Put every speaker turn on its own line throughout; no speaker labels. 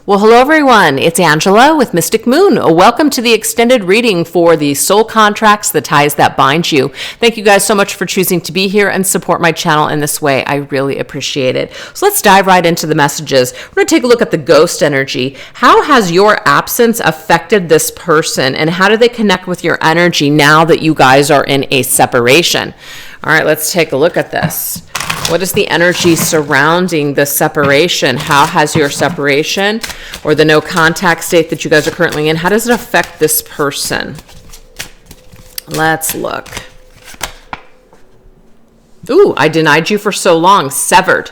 Well, hello everyone. It's Angela with Mystic Moon. Welcome to the extended reading for the soul contracts, the ties that bind you. Thank you guys so much for choosing to be here and support my channel in this way. I really appreciate it. So let's dive right into the messages. We're going to take a look at the ghost energy. How has your absence affected this person, and how do they connect with your energy now that you guys are in a separation? All right, let's take a look at this. What is the energy surrounding the separation? How has your separation or the no contact state that you guys are currently in, how does it affect this person? Let's look. Ooh, I denied you for so long. Severed.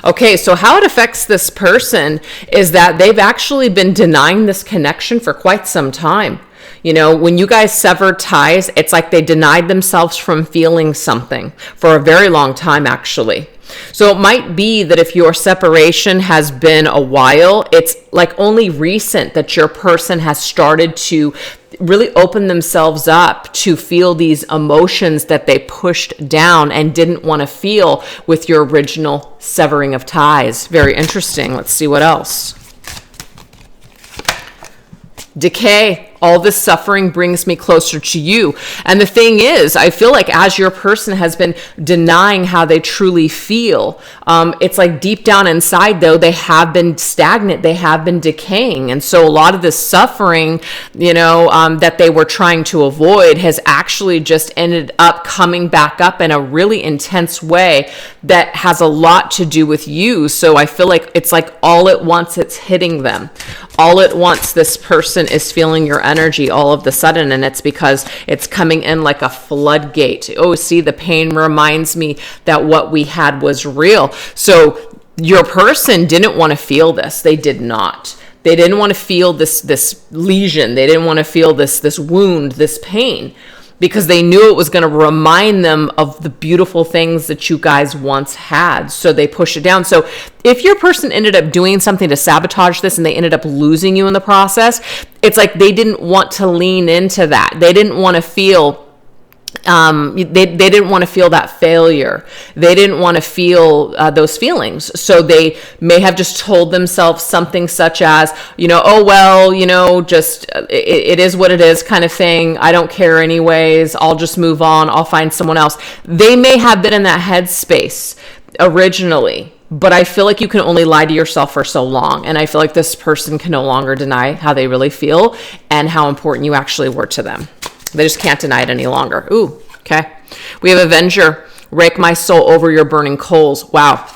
Okay, so how it affects this person is that they've actually been denying this connection for quite some time. You know, when you guys severed ties, it's like they denied themselves from feeling something for a very long time, actually. So it might be that if your separation has been a while, it's like only recent that your person has started to really open themselves up to feel these emotions that they pushed down and didn't want to feel with your original severing of ties. Very interesting. Let's see what else. Decay. All this suffering brings me closer to you. And the thing is, I feel like as your person has been denying how they truly feel, it's like deep down inside, though, they have been stagnant. They have been decaying. And so a lot of this suffering, that they were trying to avoid has actually just ended up coming back up in a really intense way that has a lot to do with you. So I feel like it's like all at once it's hitting them. All at once this person is feeling your energy all of the sudden, and it's because it's coming in like a floodgate. Oh, see, the pain reminds me that what we had was real. So your person didn't want to feel this. They did not. They didn't want to feel this lesion. They didn't want to feel this wound, this pain, because they knew it was going to remind them of the beautiful things that you guys once had. So they push it down. So if your person ended up doing something to sabotage this and they ended up losing you in the process, it's like they didn't want to lean into that. They didn't want to feel they didn't want to feel that failure. They didn't want to feel those feelings. So they may have just told themselves something such as, oh, well, just it is what it is kind of thing. I don't care anyways. I'll just move on. I'll find someone else. They may have been in that headspace originally, but I feel like you can only lie to yourself for so long. And I feel like this person can no longer deny how they really feel and how important you actually were to them. They just can't deny it any longer. Ooh, okay. We have Avenger. Rake my soul over your burning coals. Wow.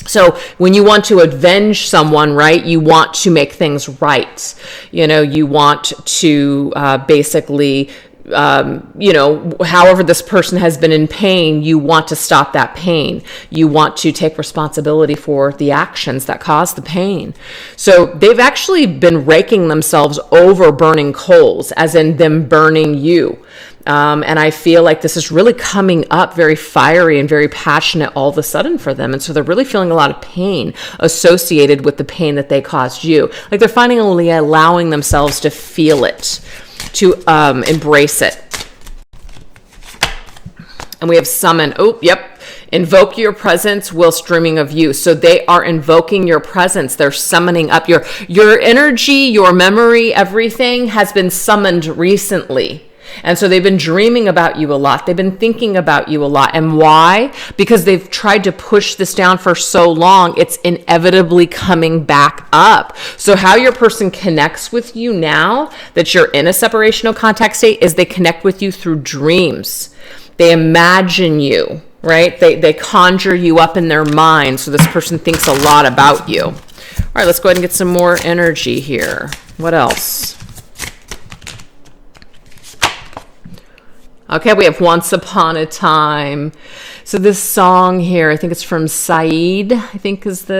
So when you want to avenge someone, right, you want to make things right. You want to basically, however this person has been in pain, you want to stop that pain. You want to take responsibility for the actions that caused the pain. So they've actually been raking themselves over burning coals, as in them burning you. And I feel like this is really coming up very fiery and very passionate all of a sudden for them. And so they're really feeling a lot of pain associated with the pain that they caused you. Like they're finally allowing themselves to feel it, to embrace it. And we have summon. Oh, yep. Invoke your presence whilst dreaming of you. So they are invoking your presence. They're summoning up your energy, your memory, everything has been summoned recently. And so they've been dreaming about you a lot. They've been thinking about you a lot. And why? Because they've tried to push this down for so long, it's inevitably coming back up. So how your person connects with you now that you're in a separational contact state is they connect with you through dreams. They imagine you, right? They conjure you up in their mind. So this person thinks a lot about you. All right, let's go ahead and get some more energy here. What else? Okay, we have Once Upon a Time. So this song here, I think it's from Saeed, I think is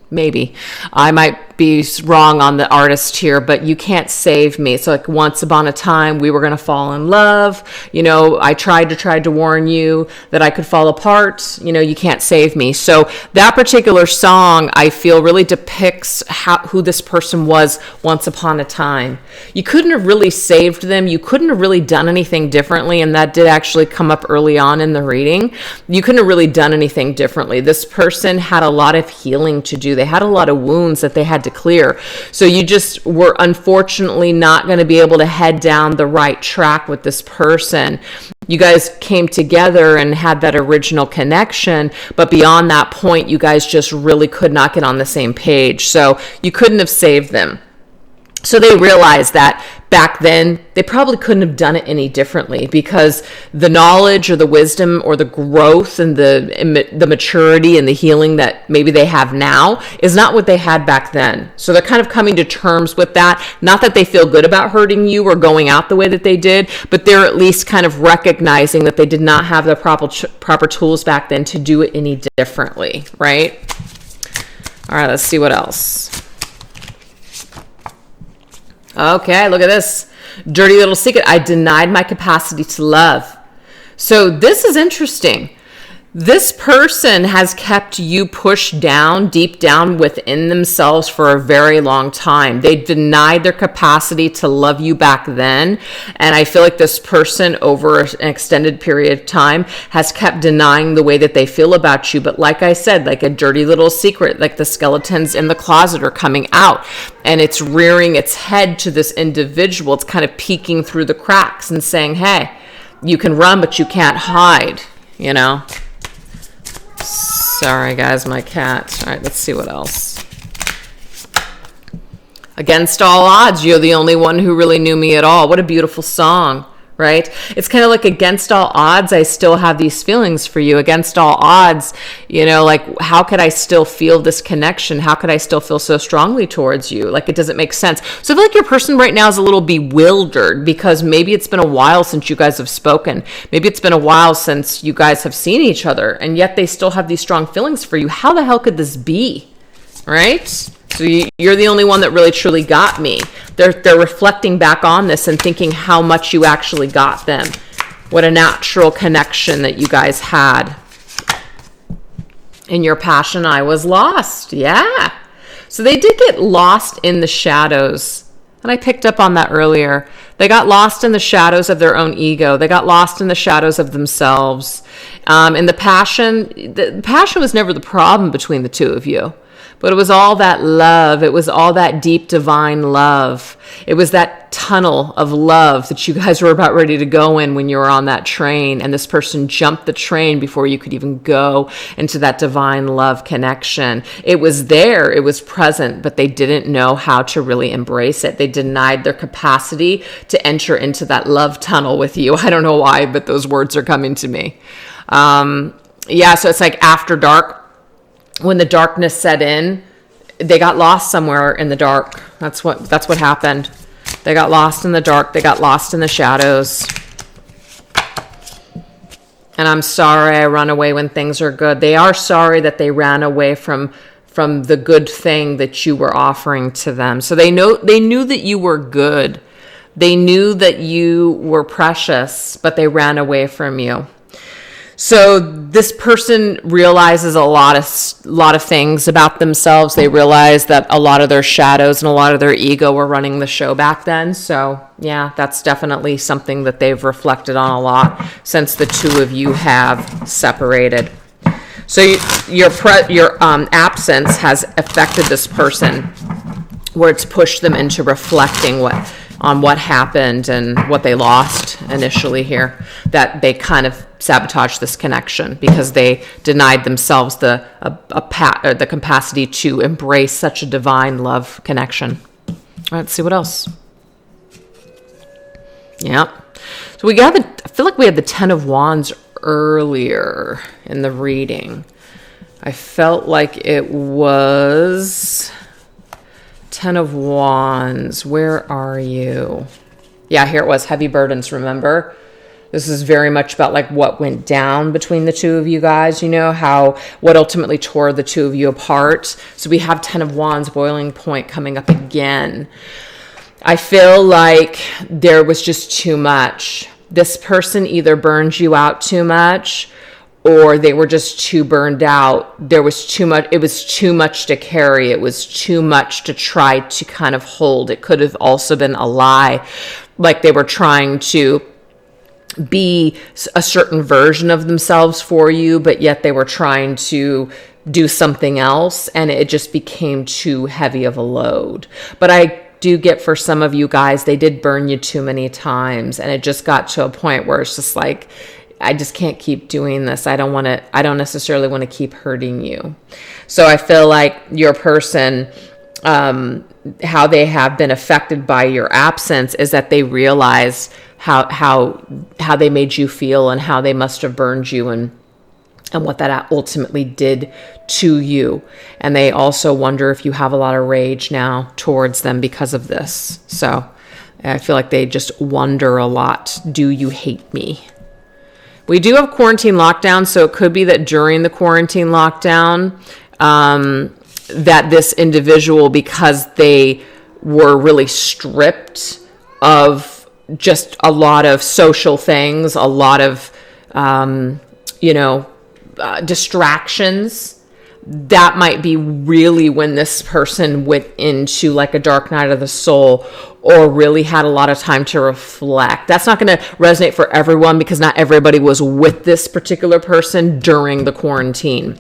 maybe. I might be wrong on the artist here, but you can't save me. So like once upon a time, we were going to fall in love. I tried to warn you that I could fall apart. You can't save me. So that particular song, I feel really depicts who this person was once upon a time. You couldn't have really saved them. You couldn't have really done anything differently. And that did actually come up early on in the reading. You couldn't have really done anything differently. This person had a lot of healing to do. They had a lot of wounds that they had to clear. So you just were unfortunately not going to be able to head down the right track with this person. You guys came together and had that original connection, but beyond that point, you guys just really could not get on the same page. So you couldn't have saved them. So they realized that back then they probably couldn't have done it any differently, because the knowledge or the wisdom or the growth and the maturity and the healing that maybe they have now is not what they had back then. So they're kind of coming to terms with that. Not that they feel good about hurting you or going out the way that they did, but they're at least kind of recognizing that they did not have the proper tools back then to do it any differently, right? All right, let's see what else. Okay, look at this. Dirty little secret. I denied my capacity to love. So this is interesting. This person has kept you pushed down, deep down within themselves for a very long time. They denied their capacity to love you back then. And I feel like this person over an extended period of time has kept denying the way that they feel about you. But like I said, like a dirty little secret, like the skeletons in the closet are coming out and it's rearing its head to this individual. It's kind of peeking through the cracks and saying, hey, you can run, but you can't hide, you know? Sorry, guys, my cat. All right, let's see what else. Against all odds, you're the only one who really knew me at all. What a beautiful song, right? It's kind of like against all odds, I still have these feelings for you. Against all odds, you know, like how could I still feel this connection? How could I still feel so strongly towards you? Like it doesn't make sense. So I feel like your person right now is a little bewildered because maybe it's been a while since you guys have spoken. Maybe it's been a while since you guys have seen each other, and yet they still have these strong feelings for you. How the hell could this be? Right? So you're the only one that really truly got me. They're reflecting back on this and thinking how much you actually got them. What a natural connection that you guys had. In your passion, I was lost. Yeah. So they did get lost in the shadows. And I picked up on that earlier. They got lost in the shadows of their own ego. They got lost in the shadows of themselves. And the passion was never the problem between the two of you. But it was all that love. It was all that deep divine love. It was that tunnel of love that you guys were about ready to go in when you were on that train. And this person jumped the train before you could even go into that divine love connection. It was there. It was present, but they didn't know how to really embrace it. They denied their capacity to enter into that love tunnel with you. I don't know why, but those words are coming to me. Yeah, so it's like after dark. When the darkness set in, they got lost somewhere in the dark. That's what happened. They got lost in the dark. They got lost in the shadows. And I'm sorry I run away when things are good. They are sorry that they ran away from the good thing that you were offering to them. So they knew that you were good. They knew that you were precious, but they ran away from you. So this person realizes a lot of things about themselves. They realize that a lot of their shadows and a lot of their ego were running the show back then. So yeah, that's definitely something that they've reflected on a lot since the two of you have separated. So your absence has affected this person, where it's pushed them into reflecting on what happened and what they lost initially here, that they kind of sabotaged this connection because they denied themselves the capacity to embrace such a divine love connection. All right, let's see what else. Yeah. So I feel like we had the 10 of Wands earlier in the reading. I felt like it was 10 of Wands. Where are you? Yeah, here it was. Heavy burdens, remember? This is very much about like what went down between the two of you guys, you know, what ultimately tore the two of you apart. So we have 10 of Wands, boiling point coming up again. I feel like there was just too much. This person either burned you out too much, or they were just too burned out. There was too much. It was too much to carry. It was too much to try to kind of hold. It could have also been a lie. Like they were trying to be a certain version of themselves for you, but yet they were trying to do something else, and it just became too heavy of a load. But I do get, for some of you guys, they did burn you too many times, and it just got to a point where it's just like, I just can't keep doing this. I don't necessarily want to keep hurting you. So I feel like your person, how they have been affected by your absence is that they realize how they made you feel and how they must have burned you, and what that ultimately did to you. And they also wonder if you have a lot of rage now towards them because of this. So I feel like they just wonder a lot. Do you hate me? We do have quarantine lockdown, so it could be that during the quarantine lockdown, that this individual, because they were really stripped of just a lot of social things, a lot of, distractions, that might be really when this person went into like a dark night of the soul, or really had a lot of time to reflect. That's not going to resonate for everyone, because not everybody was with this particular person during the quarantine.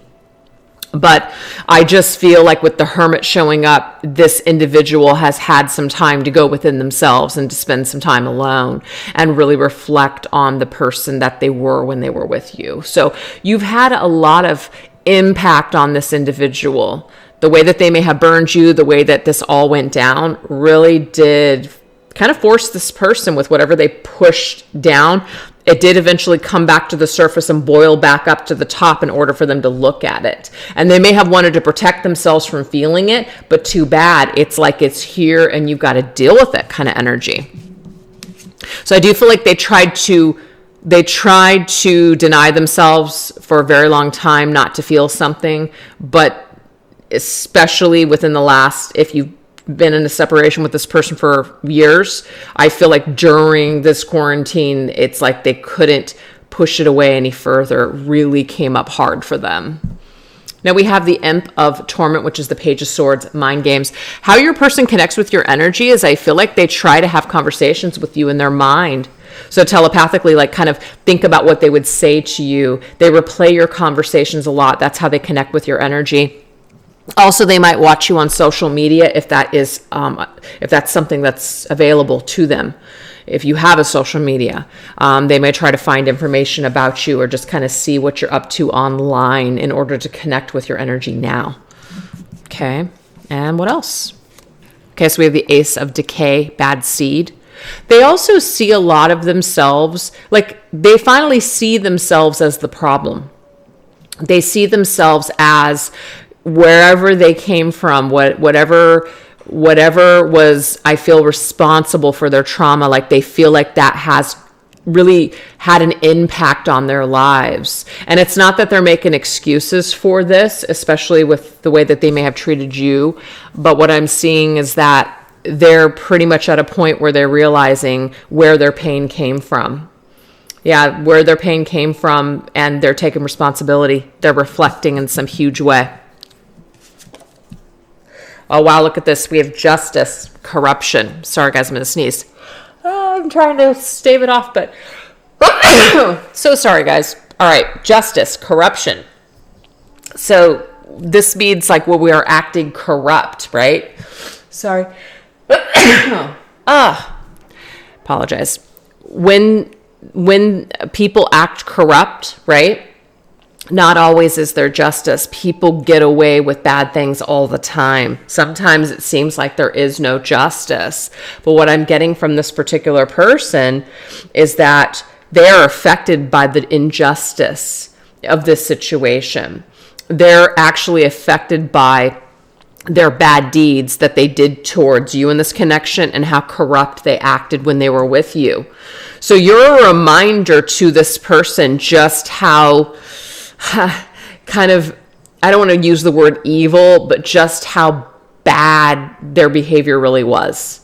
But I just feel like with the Hermit showing up, this individual has had some time to go within themselves and to spend some time alone and really reflect on the person that they were when they were with you. So you've had a lot of impact on this individual. The way that they may have burned you, the way that this all went down, really did kind of force this person with whatever they pushed down. It did eventually come back to the surface and boil back up to the top in order for them to look at it. And they may have wanted to protect themselves from feeling it, but too bad. It's like it's here and you've got to deal with it kind of energy. So I do feel like they tried to deny themselves for a very long time not to feel something, but especially within the last, if you've been in a separation with this person for years, I feel like during this quarantine, it's like they couldn't push it away any further. It really came up hard for them. Now we have the Imp of Torment, which is the Page of Swords, mind games. How your person connects with your energy is I feel like they try to have conversations with you in their mind. So telepathically, like kind of think about what they would say to you. They replay your conversations a lot. That's how they connect with your energy. Also, they might watch you on social media if that's something that's available to them. If you have a social media, they may try to find information about you or just kind of see what you're up to online in order to connect with your energy now. Okay, and what else? Okay, so we have the Ace of Decay, Bad Seed. They also see a lot of themselves, like they finally see themselves as the problem. They see themselves as wherever they came from, whatever was, I feel, responsible for their trauma, like they feel like that has really had an impact on their lives. And it's not that they're making excuses for this, especially with the way that they may have treated you, but what I'm seeing is that they're pretty much at a point where they're realizing where their pain came from. Yeah, where their pain came from, and they're taking responsibility. They're reflecting in some huge way. Oh, wow, look at this. We have Justice, Corruption. Sorry, guys, I'm going to sneeze. Oh, I'm trying to stave it off, but... So sorry, guys. All right, Justice, Corruption. So this means like when we are acting corrupt, right? Sorry. Apologize. When people act corrupt, right? Not always is there justice. People get away with bad things all the time. Sometimes it seems like there is no justice. But what I'm getting from this particular person is that they are affected by the injustice of this situation. They're actually affected by their bad deeds that they did towards you in this connection and how corrupt they acted when they were with you. So you're a reminder to this person just how kind of, I don't want to use the word evil, but just how bad their behavior really was.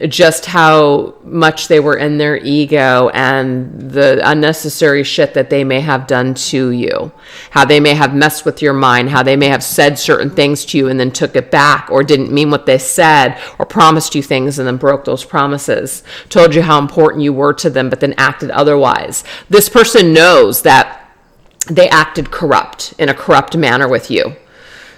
Just how much they were in their ego and the unnecessary shit that they may have done to you. How they may have messed with your mind. How they may have said certain things to you and then took it back, or didn't mean what they said, or promised you things and then broke those promises. Told you how important you were to them, but then acted otherwise. This person knows that they acted corrupt in a corrupt manner with you.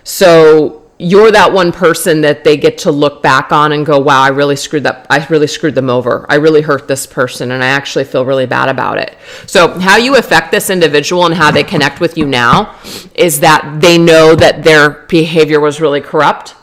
So you're that one person that they get to look back on and go, wow, I really screwed them over. I really hurt this person, and I actually feel really bad about it. So how you affect this individual and how they connect with you now is that they know that their behavior was really corrupt.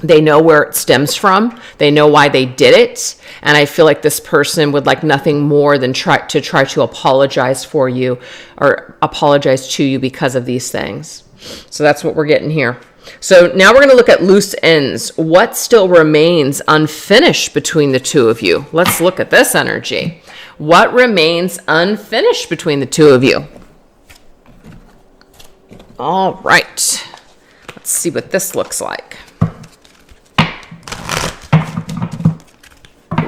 They know where it stems from. They know why they did it. And I feel like this person would like nothing more than try to apologize for you or apologize to you because of these things. So that's what we're getting here. So now we're going to look at loose ends. What still remains unfinished between the two of you? Let's look at this energy. What remains unfinished between the two of you? All right. Let's see what this looks like.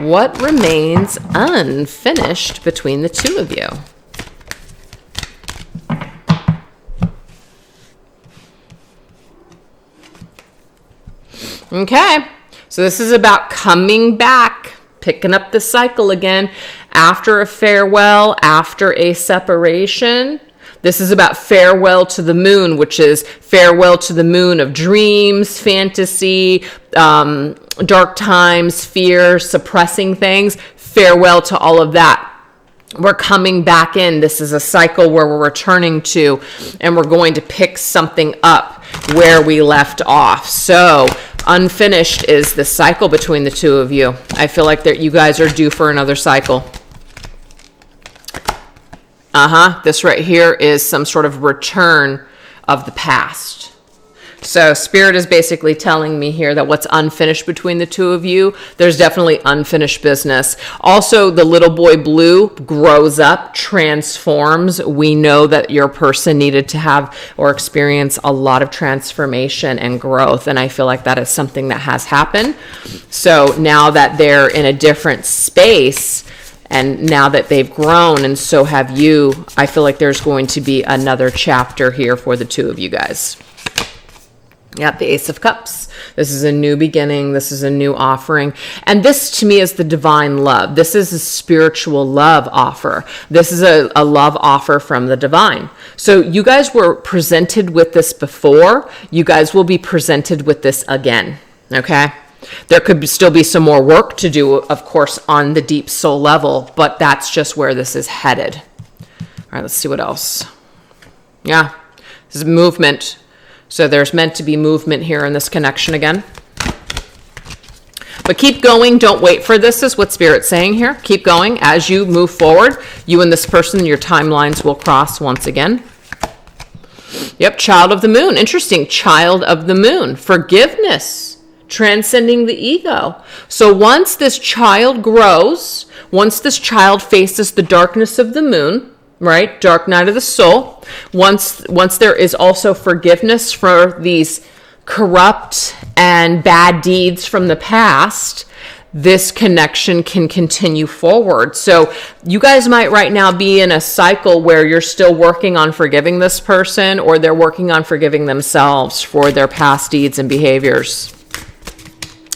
What remains unfinished between the two of you? Okay, so this is about coming back, picking up the cycle again after a farewell, after a separation. This is about farewell to the moon, which is farewell to the moon of dreams, fantasy, dark times, fear, suppressing things. Farewell to all of that. We're coming back in. This is a cycle where we're returning to, and we're going to pick something up where we left off. So unfinished is the cycle between the two of you. I feel like that you guys are due for another cycle. This right here is some sort of return of the past. So Spirit is basically telling me here that what's unfinished between the two of you, there's definitely unfinished business. Also, the little boy blue grows up, transforms. We know that your person needed to have or experience a lot of transformation and growth. And I feel like that is something that has happened. So now that they're in a different space, and now that they've grown and so have you, I feel like there's going to be another chapter here for the two of you guys. Yeah, the Ace of Cups. This is a new beginning. This is a new offering. And this to me is the divine love. This is a spiritual love offer. This is a love offer from the divine. So you guys were presented with this before. You guys will be presented with this again. Okay? There could still be some more work to do, of course, on the deep soul level, but that's just where this is headed. All right, let's see what else. Yeah, this is movement. So there's meant to be movement here in this connection again. But keep going. Don't wait for this is what Spirit's saying here. Keep going. As you move forward, you and this person, your timelines will cross once again. Yep, child of the moon. Interesting. Child of the moon. Forgiveness. Transcending the ego. So once this child grows, once this child faces the darkness of the moon, right? Dark night of the soul. Once there is also forgiveness for these corrupt and bad deeds from the past, this connection can continue forward. So you guys might right now be in a cycle where you're still working on forgiving this person, or they're working on forgiving themselves for their past deeds and behaviors.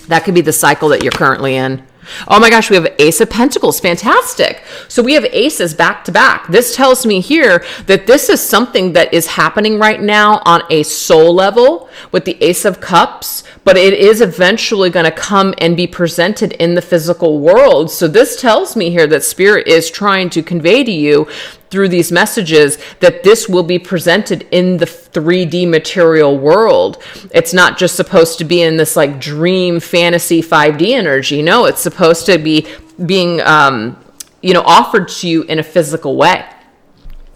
That could be the cycle that you're currently in. Oh my gosh, we have Ace of Pentacles. Fantastic. So we have aces back to back. This tells me here that this is something that is happening right now on a soul level with the Ace of Cups, but it is eventually going to come and be presented in the physical world. So this tells me here that Spirit is trying to convey to you through these messages that this will be presented in the 3D material world. It's not just supposed to be in this like dream fantasy 5D energy. No, it's supposed to be being, offered to you in a physical way.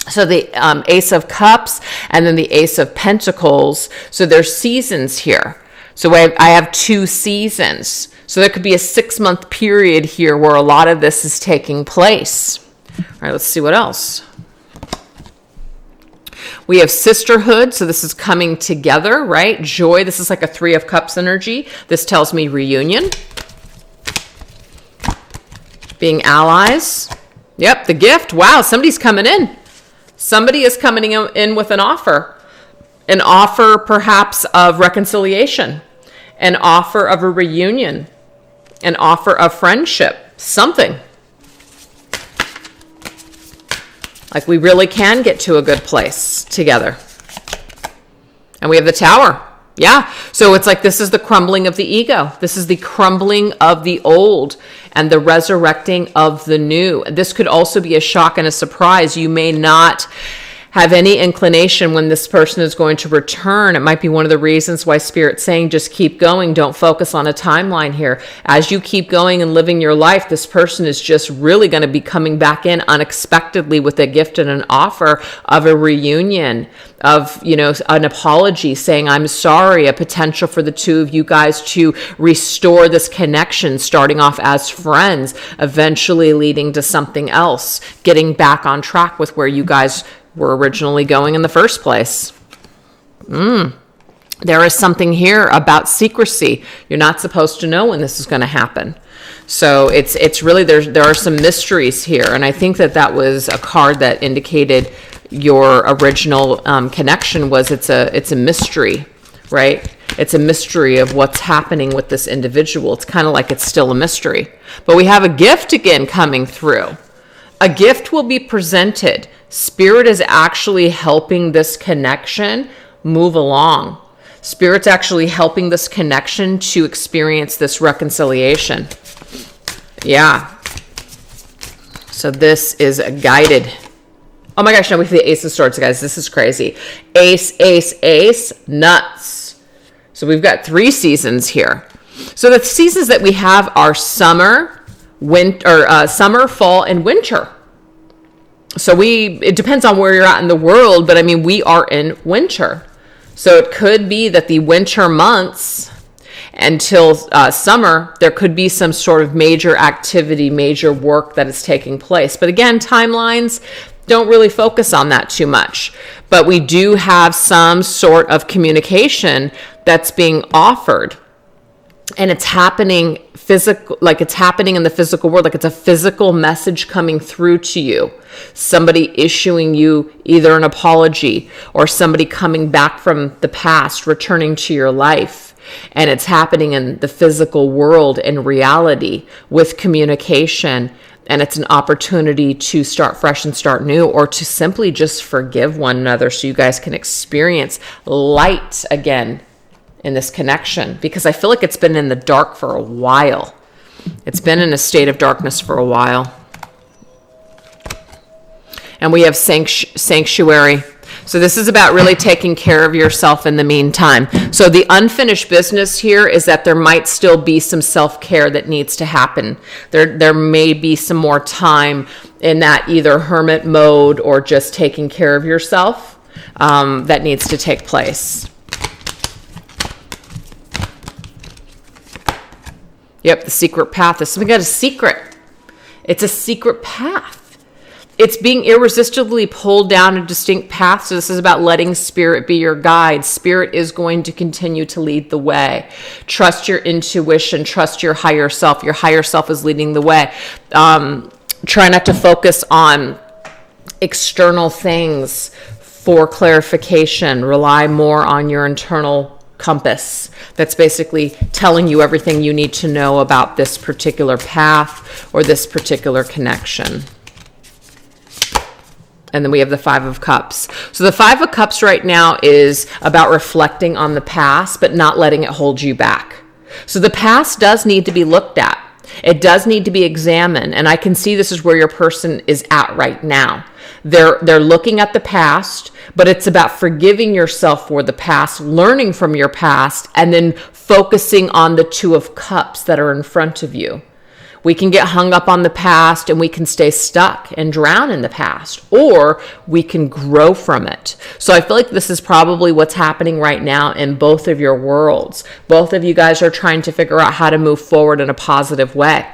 So the Ace of Cups and then the Ace of Pentacles. So there's seasons here. So I have 2 seasons. So there could be a 6-month period here where a lot of this is taking place. All right, let's see what else. We have sisterhood. So this is coming together, right? Joy. This is like a 3 of Cups energy. This tells me reunion. Being allies. Yep, the gift. Wow, somebody's coming in. Somebody is coming in with an offer. An offer perhaps of reconciliation. An offer of a reunion. An offer of friendship. Something. Like we really can get to a good place together. And we have the Tower. Yeah. So it's like this is the crumbling of the ego. This is the crumbling of the old and the resurrecting of the new. This could also be a shock and a surprise. You may not have any inclination when this person is going to return. It might be one of the reasons why Spirit's saying just keep going. Don't focus on a timeline here. As you keep going and living your life, this person is just really going to be coming back in unexpectedly with a gift and an offer of a reunion, of, an apology, saying, I'm sorry, a potential for the two of you guys to restore this connection, starting off as friends, eventually leading to something else, getting back on track with where you guys were originally going in the first place. There is something here about secrecy. You're not supposed to know when this is going to happen. So it's really, there are some mysteries here. And I think that was a card that indicated your original connection was it's a mystery, right? It's a mystery of what's happening with this individual. It's kind of like it's still a mystery. But we have a gift again coming through. A gift will be presented. Spirit is actually helping this connection move along. Spirit's actually helping this connection to experience this reconciliation. Yeah. So this is a guided. Oh my gosh, now we have the Ace of Swords, guys. This is crazy. Ace, ace, ace, nuts. So we've got 3 seasons here. So the seasons that we have are summer, summer, fall, and winter. So it depends on where you're at in the world, but I mean, we are in winter. So it could be that the winter months until summer, there could be some sort of major activity, major work that is taking place. But again, timelines don't really focus on that too much. But we do have some sort of communication that's being offered. And it's happening physical, like it's happening in the physical world, like it's a physical message coming through to you. Somebody issuing you either an apology or somebody coming back from the past, returning to your life. And it's happening in the physical world in reality with communication. And it's an opportunity to start fresh and start new, or to simply just forgive one another so you guys can experience light again in this connection, because I feel like it's been in the dark for a while. It's been in a state of darkness for a while. And we have sanctuary. So this is about really taking care of yourself in the meantime. So the unfinished business here is that there might still be some self-care that needs to happen. There may be some more time in that either hermit mode or just taking care of yourself that needs to take place. Yep, the secret path is something got a secret. It's a secret path. It's being irresistibly pulled down a distinct path. So this is about letting Spirit be your guide. Spirit is going to continue to lead the way. Trust your intuition. Trust your higher self. Your higher self is leading the way. Try not to focus on external things for clarification. Rely more on your internal compass that's basically telling you everything you need to know about this particular path or this particular connection. And then we have the 5 of Cups. So the 5 of Cups right now is about reflecting on the past, but not letting it hold you back. So the past does need to be looked at. It does need to be examined. And I can see this is where your person is at right now. They're looking at the past, but it's about forgiving yourself for the past, learning from your past, and then focusing on the 2 of Cups that are in front of you. We can get hung up on the past and we can stay stuck and drown in the past, or we can grow from it. So I feel like this is probably what's happening right now in both of your worlds. Both of you guys are trying to figure out how to move forward in a positive way.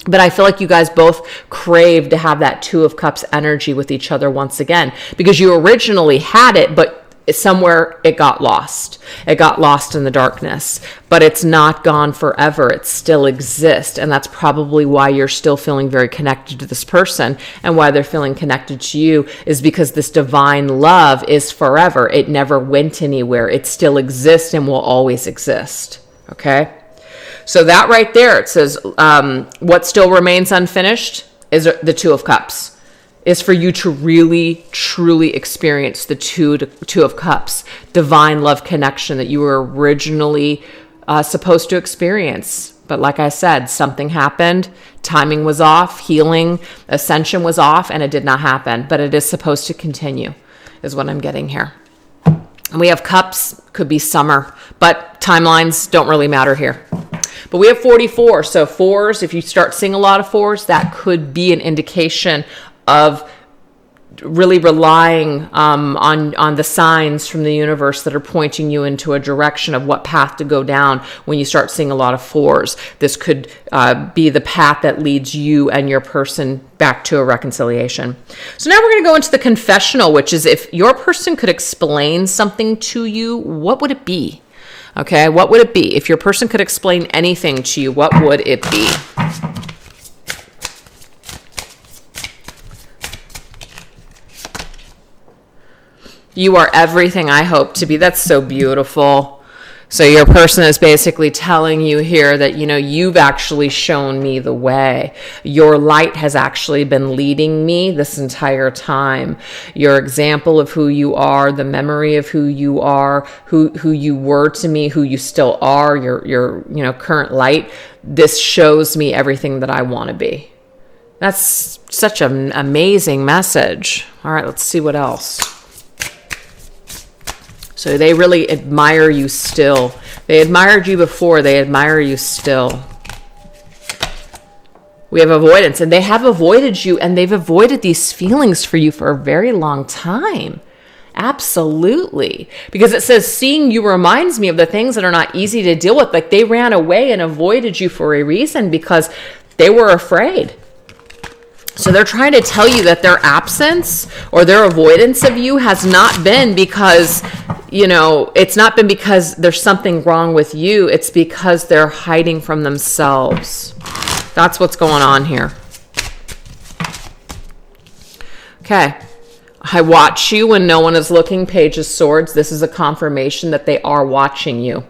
But I feel like you guys both crave to have that 2 of Cups energy with each other once again, because you originally had it, but somewhere it got lost. It got lost in the darkness, but it's not gone forever. It still exists. And that's probably why you're still feeling very connected to this person, and why they're feeling connected to you is because this divine love is forever. It never went anywhere. It still exists and will always exist. Okay. So that right there, it says, what still remains unfinished is the 2 of Cups. is for you to really, truly experience the two of cups, divine love connection that you were originally supposed to experience. But like I said, something happened, timing was off, healing, ascension was off, and it did not happen. But it is supposed to continue, is what I'm getting here. And we have cups, could be summer, but timelines don't really matter here. But we have 44. So fours, if you start seeing a lot of fours, that could be an indication of really relying on the signs from the universe that are pointing you into a direction of what path to go down when you start seeing a lot of fours. This could be the path that leads you and your person back to a reconciliation. So now we're going to go into the confessional, which is if your person could explain something to you, what would it be? Okay, what would it be? If your person could explain anything to you, what would it be? You are everything I hope to be. That's so beautiful. So your person is basically telling you here that, you've actually shown me the way. Your light has actually been leading me this entire time. Your example of who you are, the memory of who you are, who you were to me, who you still are, your current light. This shows me everything that I want to be. That's such an amazing message. All right, let's see what else. So they really admire you still. They admired you before. They admire you still. We have avoidance, and they have avoided you, and they've avoided these feelings for you for a very long time. Absolutely. Because it says, seeing you reminds me of the things that are not easy to deal with. Like they ran away and avoided you for a reason because they were afraid. So they're trying to tell you that their absence or their avoidance of you has not been because, it's not been because there's something wrong with you. It's because they're hiding from themselves. That's what's going on here. Okay. I watch you when no one is looking. Page of Swords. This is a confirmation that they are watching you.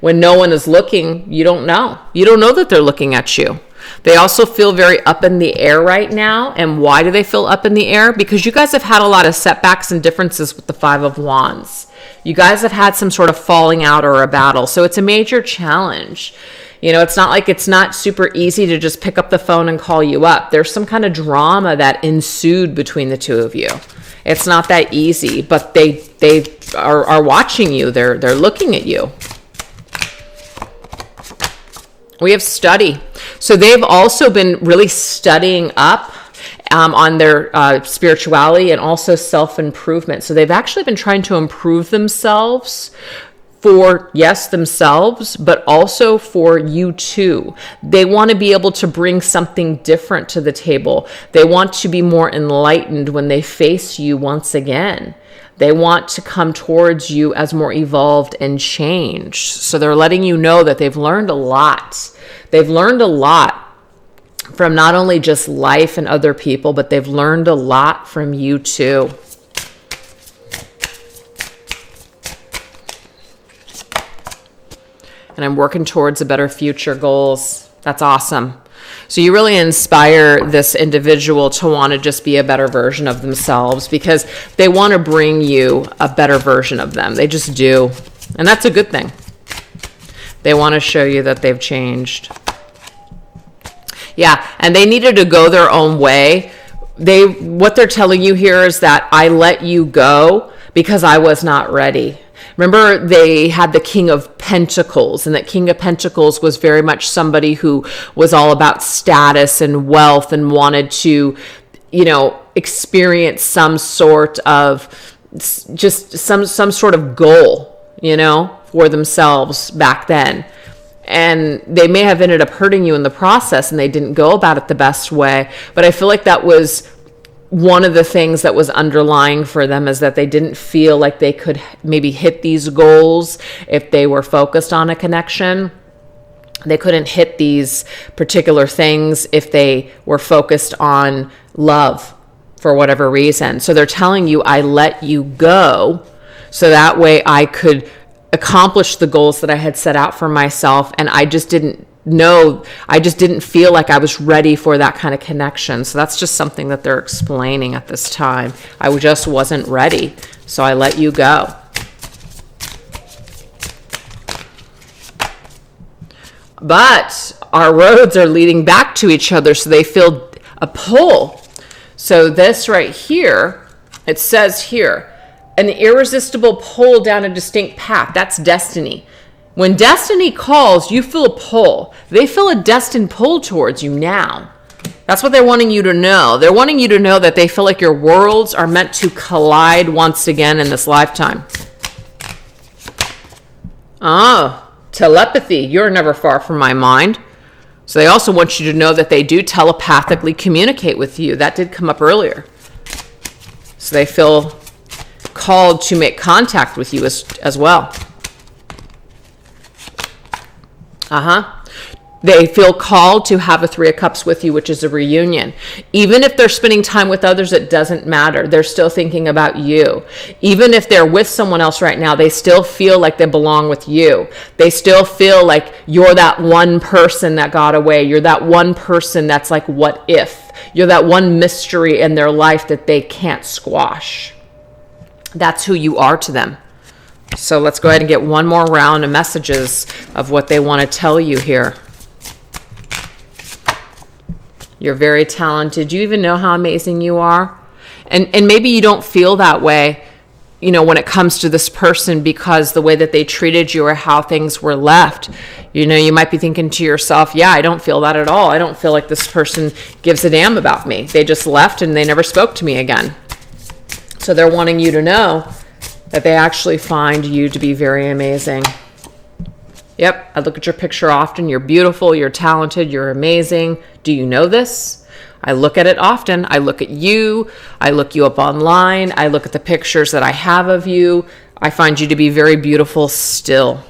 When no one is looking, you don't know. You don't know that they're looking at you. They also feel very up in the air right now. And why do they feel up in the air? Because you guys have had a lot of setbacks and differences with the Five of Wands. You guys have had some sort of falling out or a battle. So it's a major challenge. It's not like it's not super easy to just pick up the phone and call you up. There's some kind of drama that ensued between the two of you. It's not that easy, but they are watching you. They're looking at you. We have study. So they've also been really studying up on their spirituality and also self-improvement. So they've actually been trying to improve themselves for, yes, themselves, but also for you too. They want to be able to bring something different to the table. They want to be more enlightened when they face you once again. They want to come towards you as more evolved and changed. So they're letting you know that they've learned a lot. They've learned a lot from not only just life and other people, but they've learned a lot from you too. And I'm working towards a better future goals. That's awesome. So you really inspire this individual to want to just be a better version of themselves because they want to bring you a better version of them. They just do. And that's a good thing. They want to show you that they've changed. Yeah, and they needed to go their own way. What they're telling you here is that I let you go because I was not ready. Remember, they had the King of Pentacles, and that King of Pentacles was very much somebody who was all about status and wealth and wanted to, experience some sort of, just some sort of goal, for themselves back then. And they may have ended up hurting you in the process and they didn't go about it the best way. But I feel like that was one of the things that was underlying for them, is that they didn't feel like they could maybe hit these goals if they were focused on a connection. They couldn't hit these particular things if they were focused on love for whatever reason. So they're telling you, I let you go so that way I could accomplish the goals that I had set out for myself, and I just didn't know, I just didn't feel like I was ready for that kind of connection. So that's just something that they're explaining at this time. I just wasn't ready, so I let you go. But our roads are leading back to each other, so they feel a pull. So this right here, it says here, an irresistible pull down a distinct path. That's destiny. When destiny calls, you feel a pull. They feel a destined pull towards you now. That's what they're wanting you to know. They're wanting you to know that they feel like your worlds are meant to collide once again in this lifetime. Oh, telepathy. You're never far from my mind. So they also want you to know that they do telepathically communicate with you. That did come up earlier. So they feel called to make contact with you as well. They feel called to have a Three of Cups with you, which is a reunion. Even if they're spending time with others, it doesn't matter. They're still thinking about you. Even if they're with someone else right now, they still feel like they belong with you. They still feel like you're that one person that got away. You're that one person that's like, what if? You're that one mystery in their life that they can't squash. That's who you are to them. So let's go ahead and get one more round of messages of what they want to tell you here. You're very talented. Do you even know how amazing you are? And maybe you don't feel that way, you know, when it comes to this person because the way that they treated you or how things were left. You know, you might be thinking to yourself, yeah, I don't feel that at all. I don't feel like this person gives a damn about me. They just left and they never spoke to me again. So they're wanting you to know that they actually find you to be very amazing. Yep, I look at your picture often. You're beautiful, you're talented, you're amazing. Do you know this? I look at it often. I look at you. I look you up online. I look at the pictures that I have of you. I find you to be very beautiful still.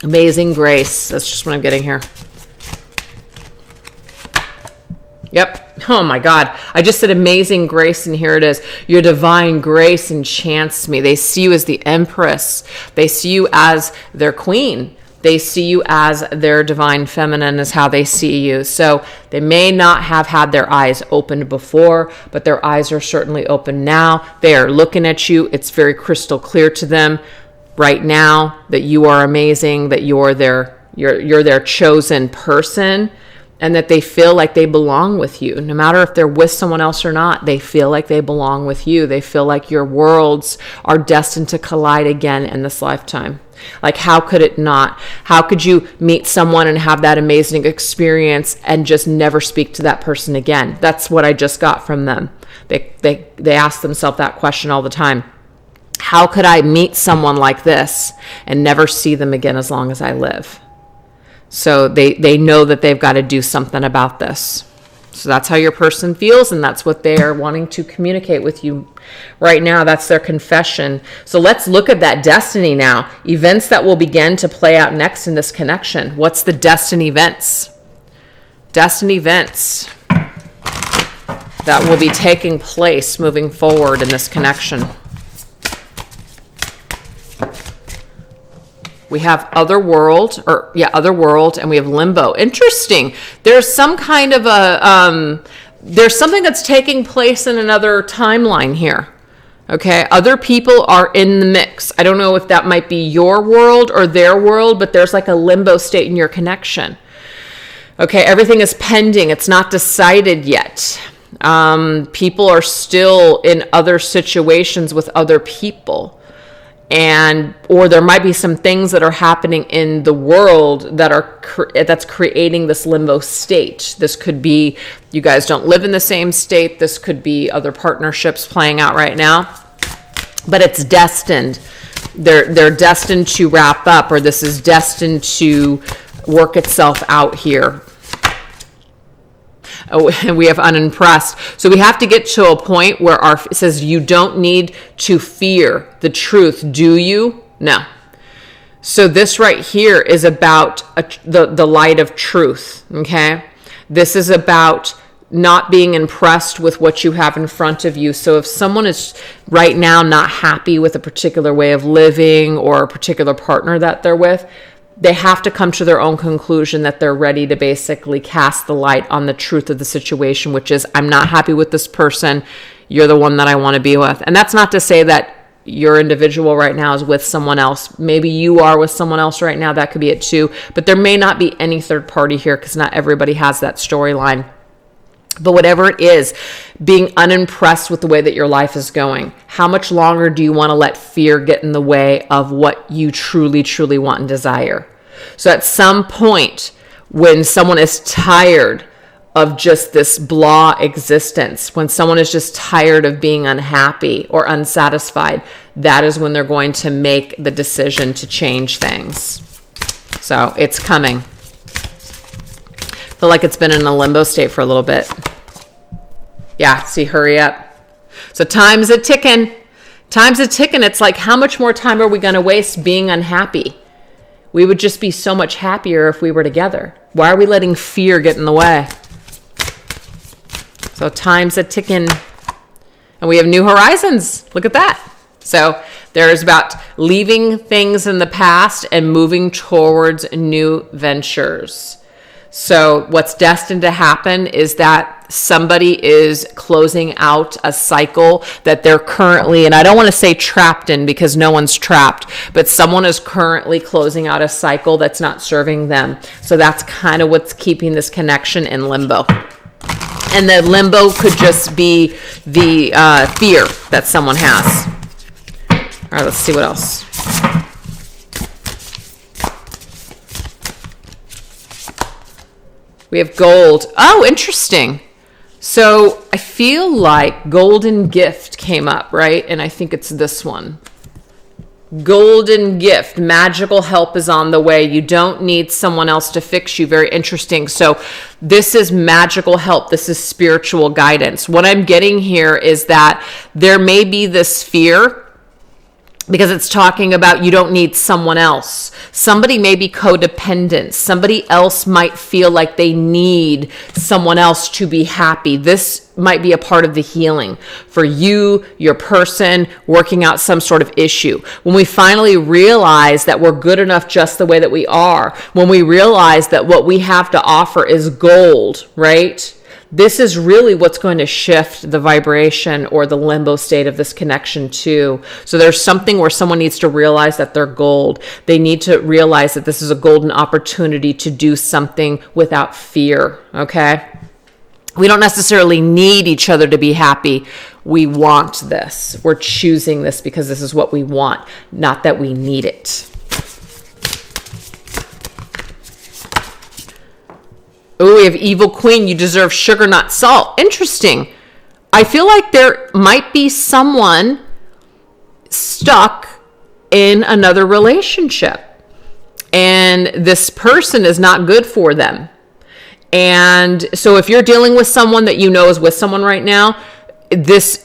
Amazing grace. That's just what I'm getting here. Yep. Oh my God. I just said amazing grace, and here it is. Your divine grace enchants me. They see you as the empress. They see you as their queen. They see you as their divine feminine is how they see you. So they may not have had their eyes opened before, but their eyes are certainly open now. They are looking at you. It's very crystal clear to them right now that you are amazing, that you're their chosen person. And that they feel like they belong with you. No matter if they're with someone else or not, they feel like they belong with you. They feel like your worlds are destined to collide again in this lifetime. Like, how could it not? How could you meet someone and have that amazing experience and just never speak to that person again? That's what I just got from them. They ask themselves that question all the time. How could I meet someone like this and never see them again as long as I live? So they know that they've got to do something about this. So that's how your person feels, and that's what they are wanting to communicate with you right now. That's their confession. So let's look at that destiny now. Events that will begin to play out next in this connection. What's the destiny events? Destiny events that will be taking place moving forward in this connection. We have otherworld, and we have limbo. Interesting. There's some kind of there's something that's taking place in another timeline here. Okay, other people are in the mix. I don't know if that might be your world or their world, but there's like a limbo state in your connection. Okay, everything is pending. It's not decided yet. People are still in other situations with other people. Or there might be some things that are happening in the world that's creating this limbo state. This could be you guys don't live in the same state. This could be other partnerships playing out right now. But it's destined. They're destined to wrap up, or this is destined to work itself out here. Oh, and we have unimpressed. So we have to get to a point where it says you don't need to fear the truth, do you? No. So this right here is about the light of truth, okay? This is about not being impressed with what you have in front of you. So if someone is right now not happy with a particular way of living or a particular partner that they're with, they have to come to their own conclusion that they're ready to basically cast the light on the truth of the situation, which is, I'm not happy with this person. You're the one that I want to be with. And that's not to say that your individual right now is with someone else. Maybe you are with someone else right now. That could be it too. But there may not be any third party here because not everybody has that storyline. But whatever it is, being unimpressed with the way that your life is going. How much longer do you want to let fear get in the way of what you truly, truly want and desire? So at some point, when someone is tired of just this blah existence, when someone is just tired of being unhappy or unsatisfied, that is when they're going to make the decision to change things. So it's coming. Feel like it's been in a limbo state for a little bit. Yeah, see, hurry up. So time's a ticking. Time's a ticking. It's like, how much more time are we going to waste being unhappy? We would just be so much happier if we were together. Why are we letting fear get in the way? So time's a ticking. And we have new horizons. Look at that. So there's about leaving things in the past and moving towards new ventures. So what's destined to happen is that somebody is closing out a cycle that they're currently, and I don't want to say trapped in because no one's trapped, but someone is currently closing out a cycle that's not serving them. So that's kind of what's keeping this connection in limbo. And the limbo could just be the fear that someone has. All right, let's see what else. We have gold. Oh, interesting. So I feel like golden gift came up, right? And I think it's this one. Golden gift. Magical help is on the way. You don't need someone else to fix you. Very interesting. So this is magical help. This is spiritual guidance. What I'm getting here is that there may be this fear, because it's talking about you don't need someone else. Somebody may be codependent. Somebody else might feel like they need someone else to be happy. This might be a part of the healing for you, your person, working out some sort of issue. When we finally realize that we're good enough just the way that we are, when we realize that what we have to offer is gold, right? This is really what's going to shift the vibration or the limbo state of this connection too. So there's something where someone needs to realize that they're gold. They need to realize that this is a golden opportunity to do something without fear, okay? We don't necessarily need each other to be happy. We want this. We're choosing this because this is what we want, not that we need it. Oh, we have Evil Queen. You deserve sugar, not salt. Interesting. I feel like there might be someone stuck in another relationship, and this person is not good for them. And so if you're dealing with someone that you know is with someone right now, this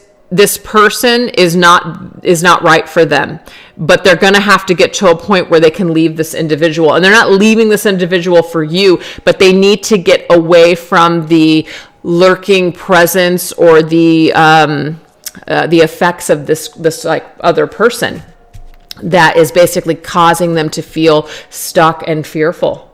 person is not right for them, but they're going to have to get to a point where they can leave this individual. And they're not leaving this individual for you, but they need to get away from the lurking presence or the effects of this like other person that is basically causing them to feel stuck and fearful.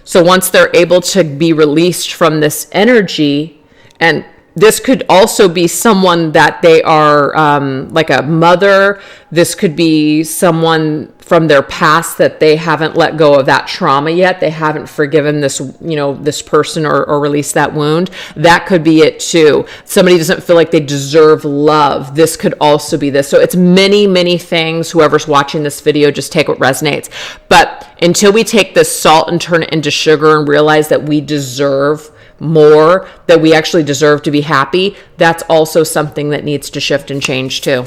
So once they're able to be released from this energy, and this could also be someone that they are like a mother. This could be someone from their past that they haven't let go of that trauma yet. They haven't forgiven this, this person or released that wound. That could be it too. Somebody doesn't feel like they deserve love. This could also be this. So it's many, many things. Whoever's watching this video, just take what resonates. But until we take this salt and turn it into sugar and realize that we deserve more, that we actually deserve to be happy, that's also something that needs to shift and change too.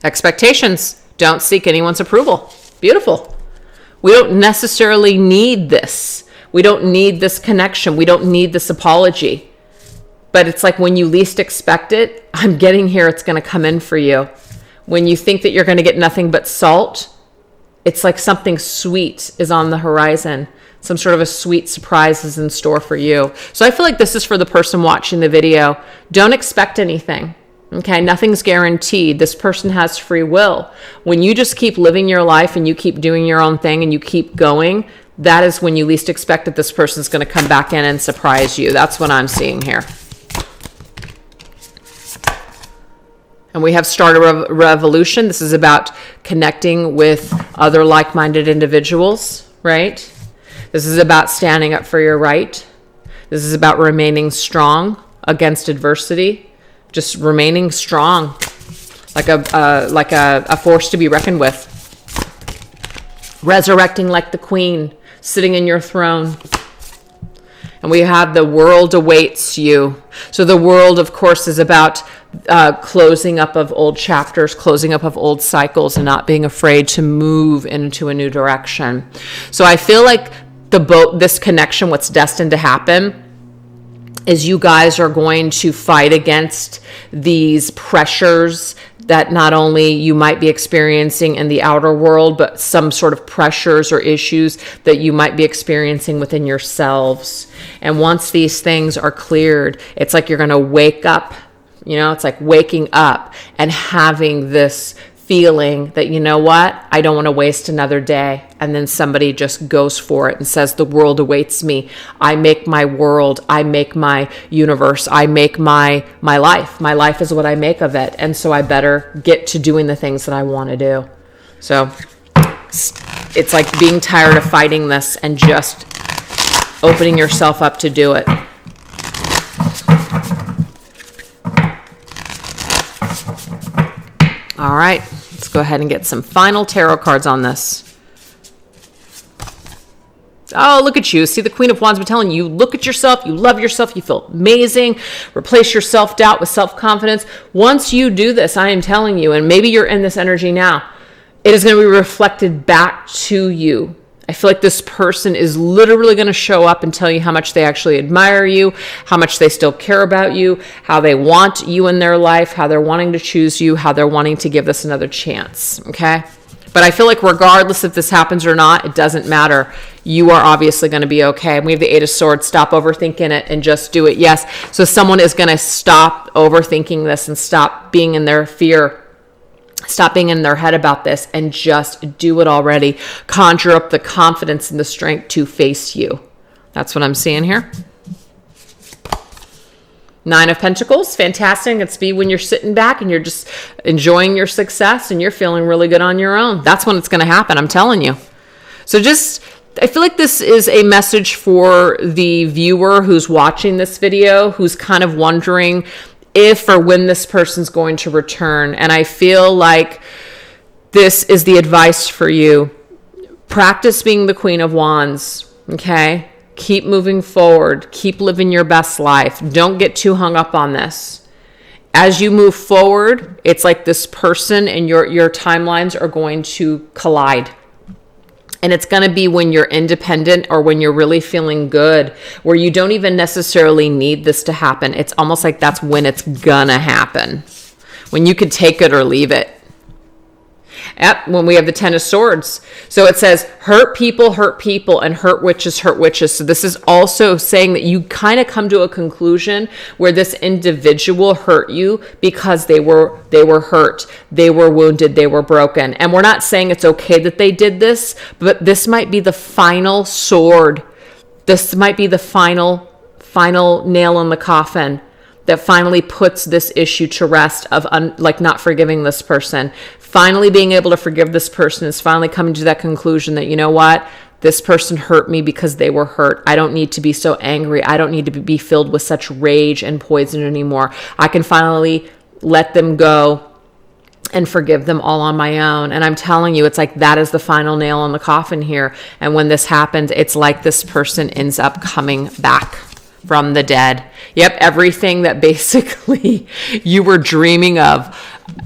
Expectations. Don't seek anyone's approval. Beautiful. We don't necessarily need this. We don't need this connection. We don't need this apology. But it's like when you least expect it, I'm getting here, it's going to come in for you. When you think that you're going to get nothing but salt, it's like something sweet is on the horizon. Some sort of a sweet surprise is in store for you. So I feel like this is for the person watching the video. Don't expect anything. Okay, nothing's guaranteed. This person has free will. When you just keep living your life and you keep doing your own thing and you keep going, that is when you least expect that this person's going to come back in and surprise you. That's what I'm seeing here. And we have start a revolution. This is about connecting with other like-minded individuals, right? This is about standing up for your right. This is about remaining strong against adversity. Just remaining strong, like a force to be reckoned with. Resurrecting like the queen, sitting in your throne. And we have the world awaits you. So the world, of course, is about closing up of old chapters, closing up of old cycles, and not being afraid to move into a new direction. So I feel like this connection, what's destined to happen, is you guys are going to fight against these pressures that not only you might be experiencing in the outer world, but some sort of pressures or issues that you might be experiencing within yourselves. And once these things are cleared, it's like you're going to wake up. It's like waking up and having this feeling that, you know what, I don't want to waste another day. And then somebody just goes for it and says, the world awaits me. I make my world. I make my universe. I make my life. My life is what I make of it. And so I better get to doing the things that I want to do. So it's like being tired of fighting this and just opening yourself up to do it. All right, let's go ahead and get some final tarot cards on this. Oh, look at you. See the Queen of Wands. I'm telling you, look at yourself. You love yourself. You feel amazing. Replace your self-doubt with self-confidence. Once you do this, I am telling you, and maybe you're in this energy now, it is going to be reflected back to you. I feel like this person is literally going to show up and tell you how much they actually admire you, how much they still care about you, how they want you in their life, how they're wanting to choose you, how they're wanting to give this another chance, okay? But I feel like regardless if this happens or not, it doesn't matter. You are obviously going to be okay. And we have the Eight of Swords. Stop overthinking it and just do it. Yes, so someone is going to stop overthinking this and stop being in their fear. Stop being in their head about this and just do it already. Conjure up the confidence and the strength to face you. That's what I'm seeing here. Nine of Pentacles, fantastic. It's be when you're sitting back and you're just enjoying your success and you're feeling really good on your own. That's when it's going to happen, I'm telling you. So I feel like this is a message for the viewer who's watching this video, who's kind of wondering if or when this person's going to return. And I feel like this is the advice for you. Practice being the Queen of Wands, okay? Keep moving forward. Keep living your best life. Don't get too hung up on this. As you move forward, it's like this person and your timelines are going to collide. And it's going to be when you're independent or when you're really feeling good, where you don't even necessarily need this to happen. It's almost like that's when it's going to happen, when you could take it or leave it. Yep, when we have the Ten of Swords. So it says, hurt people, and hurt witches, hurt witches. So this is also saying that you kind of come to a conclusion where this individual hurt you because they were hurt, they were wounded, they were broken. And we're not saying it's okay that they did this, but this might be the final sword. This might be the final nail in the coffin that finally puts this issue to rest of not forgiving this person. Finally being able to forgive this person is finally coming to that conclusion that, you know what? This person hurt me because they were hurt. I don't need to be so angry. I don't need to be filled with such rage and poison anymore. I can finally let them go and forgive them all on my own. And I'm telling you, it's like that is the final nail in the coffin here. And when this happens, it's like this person ends up coming back from the dead. Yep, everything that basically you were dreaming of,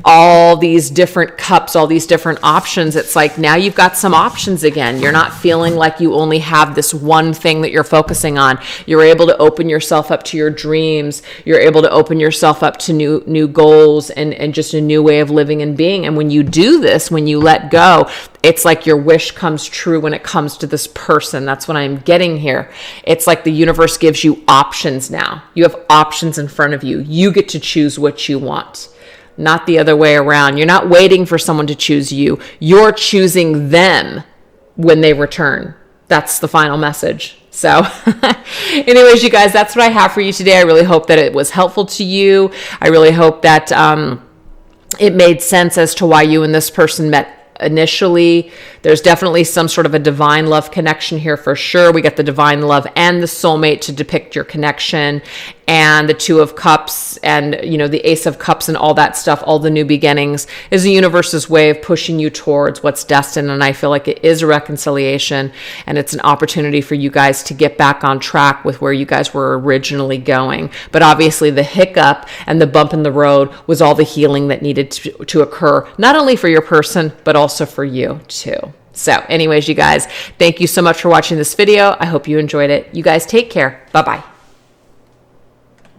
all these different cups, all these different options. It's like now you've got some options again. You're not feeling like you only have this one thing that you're focusing on. You're able to open yourself up to your dreams. You're able to open yourself up to new goals and just a new way of living and being. And when you do this, when you let go, it's like your wish comes true when it comes to this person. That's what I'm getting here. It's like the universe gives you options now. now. You have options in front of you. You get to choose what you want, not the other way around. You're not waiting for someone to choose you. You're choosing them when they return. That's the final message. So anyways, you guys, that's what I have for you today. I really hope that it was helpful to you. I really hope that it made sense as to why you and this person met initially. There's definitely some sort of a divine love connection here for sure. We got the divine love and the soulmate to depict your connection, and the Two of Cups and, you know, the Ace of Cups and all that stuff, all the new beginnings, is the universe's way of pushing you towards what's destined. And I feel like it is a reconciliation, and it's an opportunity for you guys to get back on track with where you guys were originally going. But obviously the hiccup and the bump in the road was all the healing that needed to occur, not only for your person, but also for you too. So anyways, you guys, thank you so much for watching this video. I hope you enjoyed it. You guys take care. Bye-bye.